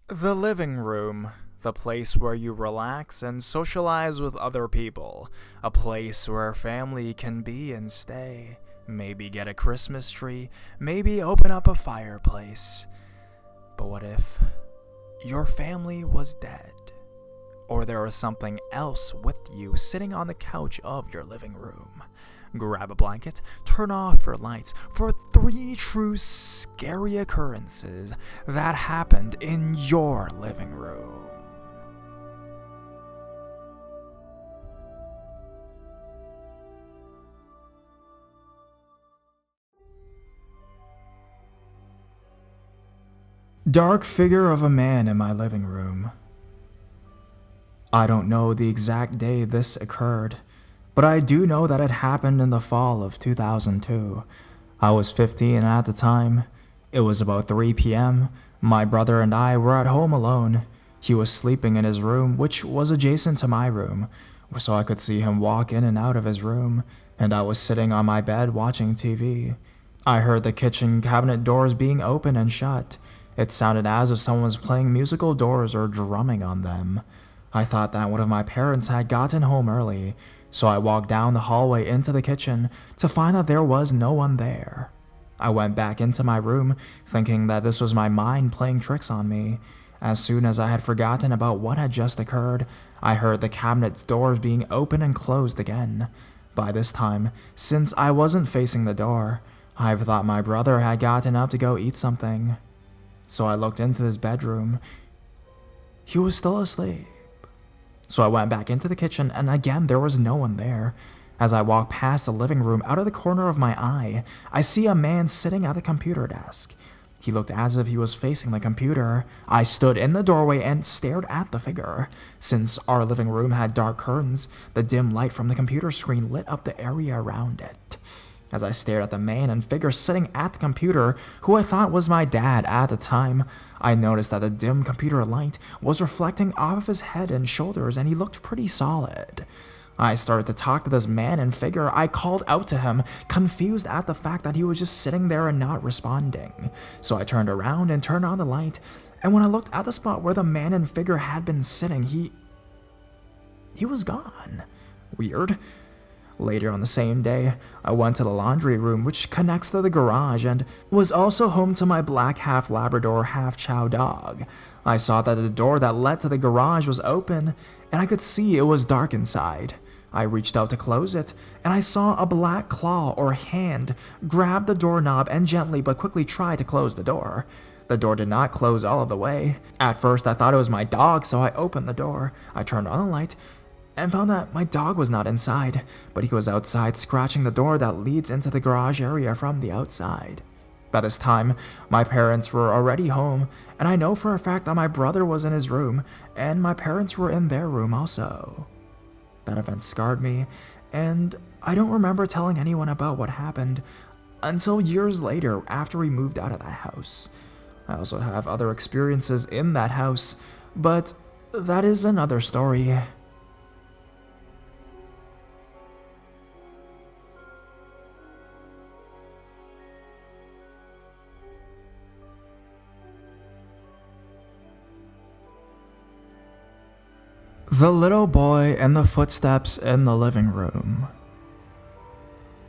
The living room, the place where you relax and socialize with other people, a place where family can be and stay, maybe get a Christmas tree, maybe open up a fireplace. But what if your family was dead? Or there was something else with you sitting on the couch of your living room? Grab a blanket, turn off your lights for 3 true scary occurrences that happened in your living room. Dark figure of a man in my living room. I don't know the exact day this occurred, but I do know that it happened in the fall of 2002. I was 15 at the time. It was about 3 p.m. My brother and I were at home alone. He was sleeping in his room, which was adjacent to my room, so I could see him walk in and out of his room, and I was sitting on my bed watching TV. I heard the kitchen cabinet doors being opened and shut. It sounded as if someone was playing musical doors or drumming on them. I thought that one of my parents had gotten home early, so I walked down the hallway into the kitchen to find that there was no one there. I went back into my room, thinking that this was my mind playing tricks on me. As soon as I had forgotten about what had just occurred, I heard the cabinet's doors being opened and closed again. By this time, since I wasn't facing the door, I thought my brother had gotten up to go eat something. So I looked into his bedroom. He was still asleep. So I went back into the kitchen, and again there was no one there. As I walked past the living room, out of the corner of my eye, I see a man sitting at the computer desk. He looked as if he was facing the computer. I stood in the doorway and stared at the figure. Since our living room had dark curtains, the dim light from the computer screen lit up the area around it. As I stared at the man and figure sitting at the computer, who I thought was my dad at the time, I noticed that the dim computer light was reflecting off of his head and shoulders, and he looked pretty solid. I started to talk to this man and figure. I called out to him, confused at the fact that he was just sitting there and not responding. So I turned around and turned on the light, and when I looked at the spot where the man and figure had been sitting, he was gone. Weird. Later on the same day, I went to the laundry room, which connects to the garage and was also home to my black half Labrador, half Chow dog. I saw that the door that led to the garage was open, and I could see it was dark inside. I reached out to close it, and I saw a black claw or hand grab the doorknob and gently but quickly try to close the door. The door did not close all of the way. At first, I thought it was my dog, so I opened the door. I turned on the light and found that my dog was not inside, but he was outside scratching the door that leads into the garage area from the outside. By this time, my parents were already home, and I know for a fact that my brother was in his room, and my parents were in their room also. That event scarred me, and I don't remember telling anyone about what happened until years later after we moved out of that house. I also have other experiences in that house, but that is another story. The little boy and the footsteps in the living room.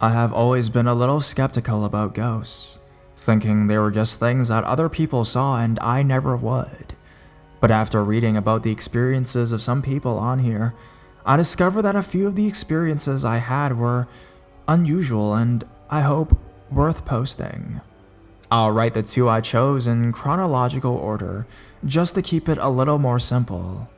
I have always been a little skeptical about ghosts, thinking they were just things that other people saw and I never would. But after reading about the experiences of some people on here, I discovered that a few of the experiences I had were unusual and, I hope, worth posting. I'll write the 2 I chose in chronological order, just to keep it a little more simple.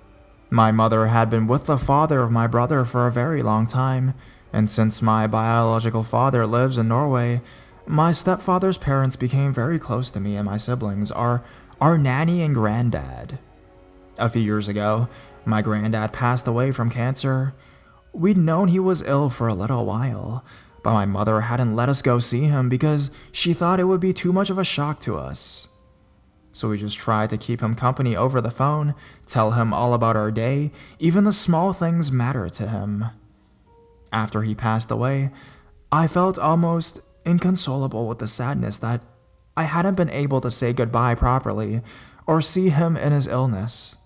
My mother had been with the father of my brother for a very long time, and since my biological father lives in Norway, my stepfather's parents became very close to me and my siblings, our nanny and granddad. A few years ago, my granddad passed away from cancer. We'd known he was ill for a little while, but my mother hadn't let us go see him because she thought it would be too much of a shock to us. So we just tried to keep him company over the phone, tell him all about our day, even the small things mattered to him. After he passed away, I felt almost inconsolable with the sadness that I hadn't been able to say goodbye properly, or see him in his illness.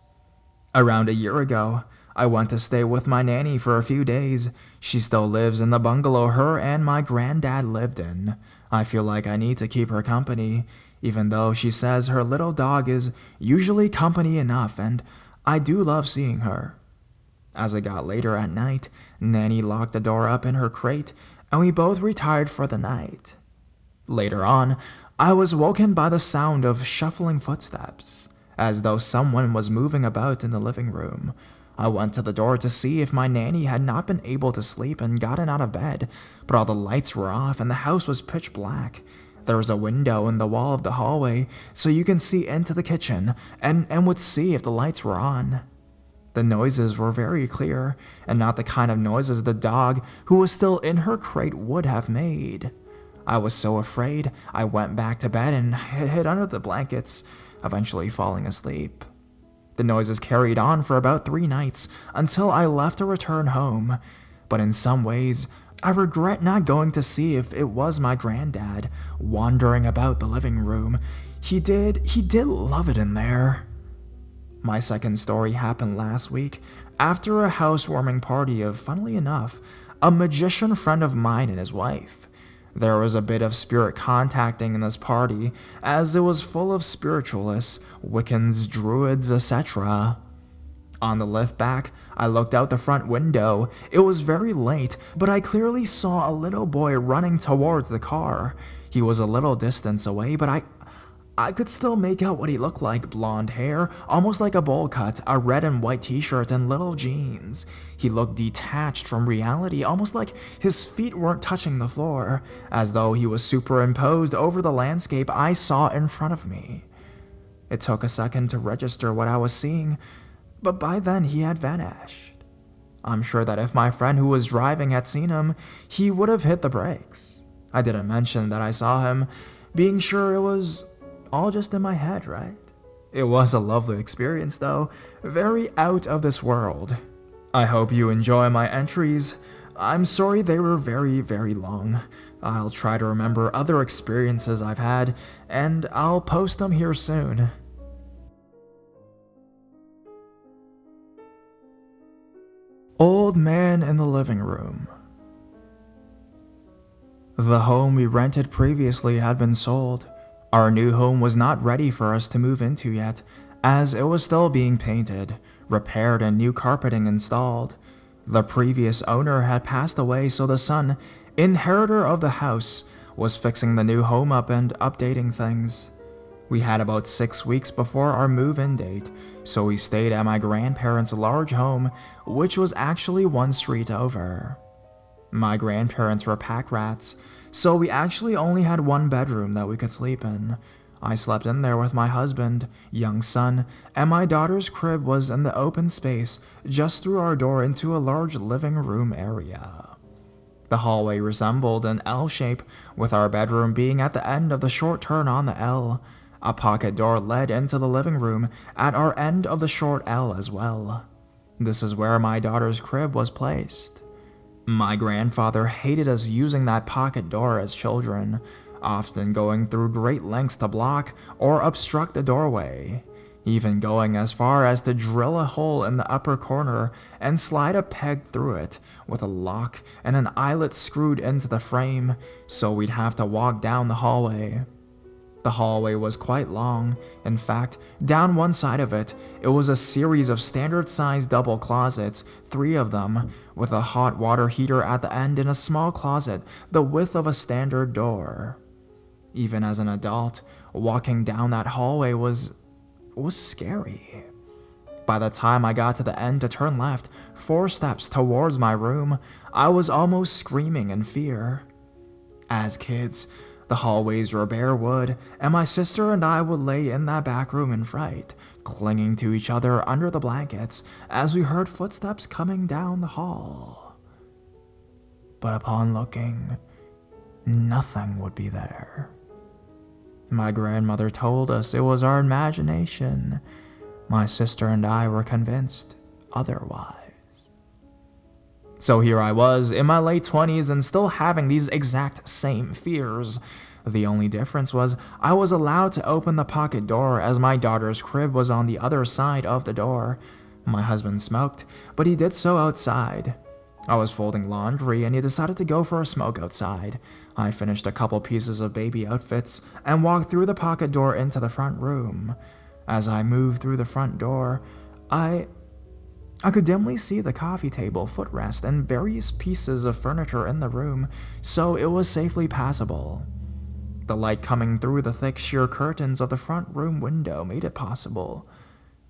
Around a year ago, I went to stay with my nanny for a few days. She still lives in the bungalow her and my granddad lived in. I feel like I need to keep her company, even though she says her little dog is usually company enough, and I do love seeing her. As it got later at night, Nanny locked the door up in her crate, and we both retired for the night. Later on, I was woken by the sound of shuffling footsteps, as though someone was moving about in the living room. I went to the door to see if my nanny had not been able to sleep and gotten out of bed, but all the lights were off and the house was pitch black. There was a window in the wall of the hallway, so you can see into the kitchen and would see if the lights were on. The noises were very clear, and not the kind of noises the dog, who was still in her crate, would have made. I was so afraid, I went back to bed and hid under the blankets, eventually falling asleep. The noises carried on for about 3 nights, until I left to return home. But in some ways, I regret not going to see if it was my granddad wandering about the living room. He did love it in there. My second story happened last week, after a housewarming party of, funnily enough, a magician friend of mine and his wife. There was a bit of spirit contacting in this party, as it was full of spiritualists, Wiccans, druids, etc. On the lift back, I looked out the front window. It was very late, but I clearly saw a little boy running towards the car. He was a little distance away, but I could still make out what he looked like. Blonde hair, almost like a bowl cut, a red and white t-shirt, and little jeans. He looked detached from reality, almost like his feet weren't touching the floor, as though he was superimposed over the landscape I saw in front of me. It took a second to register what I was seeing, but by then he had vanished. I'm sure that if my friend who was driving had seen him, he would have hit the brakes. I didn't mention that I saw him, being sure it was all just in my head, right? It was a lovely experience though, very out of this world. I hope you enjoy my entries. I'm sorry they were very, very long. I'll try to remember other experiences I've had, and I'll post them here soon. Old man in the living room. The home we rented previously had been sold. Our new home was not ready for us to move into yet, as it was still being painted, repaired, and new carpeting installed. The previous owner had passed away, so the son, inheritor of the house, was fixing the new home up and updating things. We had about 6 weeks before our move-in date, so we stayed at my grandparents' large home, which was actually 1 street over. My grandparents were pack rats, so we actually only had 1 bedroom that we could sleep in. I slept in there with my husband, young son, and my daughter's crib was in the open space just through our door into a large living room area. The hallway resembled an L shape, with our bedroom being at the end of the short turn on the L. A pocket door led into the living room at our end of the short L as well. This is where my daughter's crib was placed. My grandfather hated us using that pocket door as children, often going through great lengths to block or obstruct the doorway, even going as far as to drill a hole in the upper corner and slide a peg through it with a lock and an eyelet screwed into the frame, so we'd have to walk down the hallway. The hallway was quite long. In fact, down one side of it, it was a series of standard-sized double closets, 3 of them, with a hot water heater at the end and a small closet the width of a standard door. Even as an adult, walking down that hallway was scary. By the time I got to the end to turn left, 4 steps towards my room, I was almost screaming in fear. As kids, the hallways were bare wood, and my sister and I would lay in that back room in fright, clinging to each other under the blankets as we heard footsteps coming down the hall. But upon looking, nothing would be there. My grandmother told us it was our imagination. My sister and I were convinced otherwise. So here I was, in my late 20s and still having these exact same fears. The only difference was I was allowed to open the pocket door as my daughter's crib was on the other side of the door. My husband smoked, but he did so outside. I was folding laundry and he decided to go for a smoke outside. I finished a couple pieces of baby outfits and walked through the pocket door into the front room. As I moved through the front door, I could dimly see the coffee table, footrest, and various pieces of furniture in the room, so it was safely passable. The light coming through the thick sheer curtains of the front room window made it possible.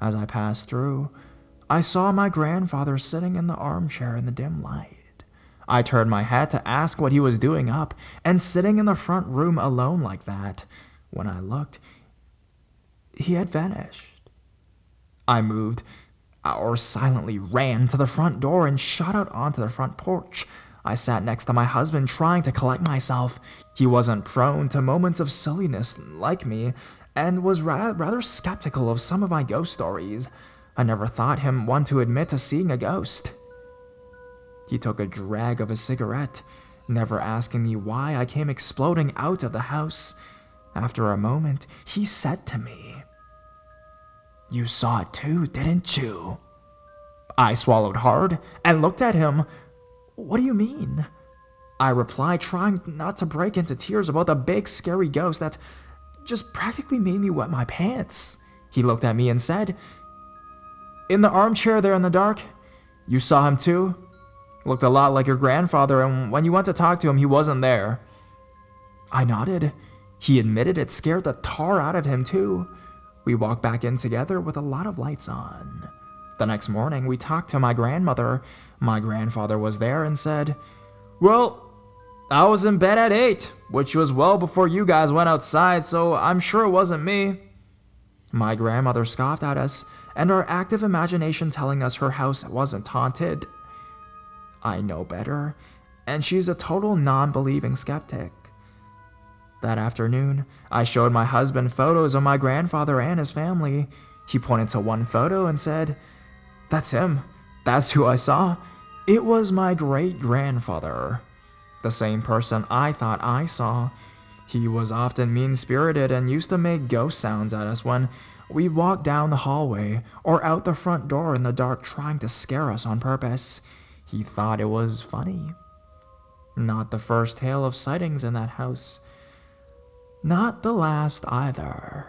As I passed through, I saw my grandfather sitting in the armchair in the dim light. I turned my head to ask what he was doing up and sitting in the front room alone like that. When I looked, he had vanished. I moved, or silently ran to the front door and shot out onto the front porch. I sat next to my husband trying to collect myself. He wasn't prone to moments of silliness like me and was rather skeptical of some of my ghost stories. I never thought him one to admit to seeing a ghost. He took a drag of a cigarette, never asking me why I came exploding out of the house. After a moment, he said to me, "You saw it too, didn't you?" I swallowed hard and looked at him. "What do you mean?" I replied, trying not to break into tears about the big, scary ghost that just practically made me wet my pants. He looked at me and said, "In the armchair there in the dark, you saw him too? Looked a lot like your grandfather, and when you went to talk to him, he wasn't there." I nodded. He admitted it scared the tar out of him too. We walked back in together with a lot of lights on. The next morning, we talked to my grandmother. My grandfather was there and said, "Well, I was in bed at 8, which was well before you guys went outside, so I'm sure it wasn't me." My grandmother scoffed at us and our active imagination telling us her house wasn't haunted. I know better, and she's a total non-believing skeptic. That afternoon, I showed my husband photos of my grandfather and his family. He pointed to one photo and said, "That's him. That's who I saw. It was my great-grandfather." The same person I thought I saw. He was often mean-spirited and used to make ghost sounds at us when we walked down the hallway or out the front door in the dark trying to scare us on purpose. He thought it was funny. Not the first tale of sightings in that house. Not the last either.